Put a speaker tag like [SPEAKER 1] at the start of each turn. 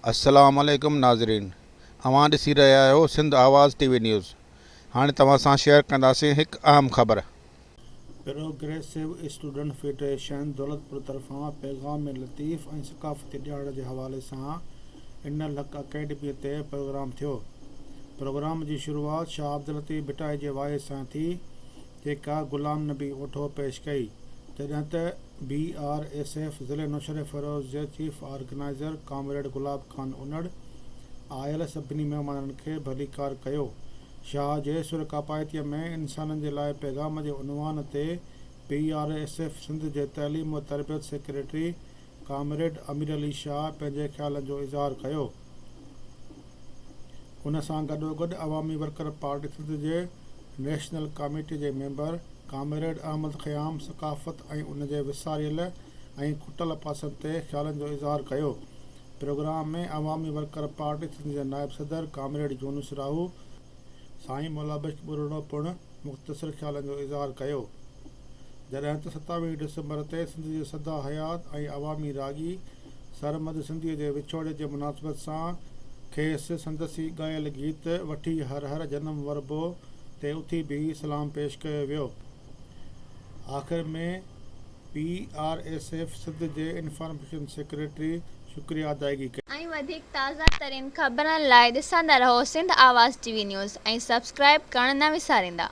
[SPEAKER 1] अस्सलाम वालेकुम नाज़रीन, अवां ॾिसी रहिया आहियो सिंध आवाज़ टीवी न्यूज़। हाणे तव्हां सां शेयर कंदासीं हिकु अहम ख़बर।
[SPEAKER 2] प्रोग्रेसिव स्टूडेंट फेडरेशन दौलतपुर तरफ़ां पैगाम लतीफ़ ऐं सक़ाफ़ती ॾियार जे हवाले सां इनल हक़ अकेडमीअ ते प्रोग्राम थियो। प्रोग्राम जी शुरूआति शाह अब्दुल लतीफ़ भिटाई जे वाइस सां थी, जेका ग़ुलाम नबी ओठो पेश कई, जॾहिं त BRSF ज़िले नुशर फ़रोज़ जे चीफ ऑर्गेनाइज़र कॉमरेड गुलाब खान उनड़ आयल सभिनी महिमाननि खे भलीकार कयो। शाह जे सुर कापायतीअ में इंसाननि जे लाइ पैगाम जे उनवान ते BRSF सिंध जे तइलीम व तरबियत सेक्रेटरी कॉमरेड अमीर अली शाह पंहिंजे ख़्यालनि जो इज़हार कयो। उन सां गॾोगॾु अवामी वर्कर पार्टी सिंध जे नेशनल कमेटी जे मेंबर कॉमरेड अहमद ख़याम सक़ाफ़त ऐं उन जे विसारियल ऐं खुटल पासनि ते ख़्यालनि जो इज़हार कयो। प्रोग्राम में अवामी वर्कर पार्टी सिंध जे नायब सदर कॉमरेड यूनुस राहू साईं मौला बख्श ॿुरड़ो पिणु मुख़्तसिर ख़्यालनि जो इज़हार कयो, जॾहिं त 27 डिसंबर ते सिंध जे सदा हयात ऐं अवामी रागी सरमद सिंधीअ जे विछोड़े जे मुनासिबत सां खेसि संदसी ॻायल गीत वठी हर हर जनम वरबो ते उथी बीही सलाम पेश कयो वियो। आख़िर में BRSF सिंध जे इंफॉर्मेशन सेक्रेटरी शुक्रिया अदायगी कई।
[SPEAKER 3] ऐं वधीक ताज़ा तरीन ख़बरनि लाइ ॾिसंदा रहो सिंध आवाज़ टीवी न्यूज़ ऐं सब्सक्राइब करणु न विसारींदा।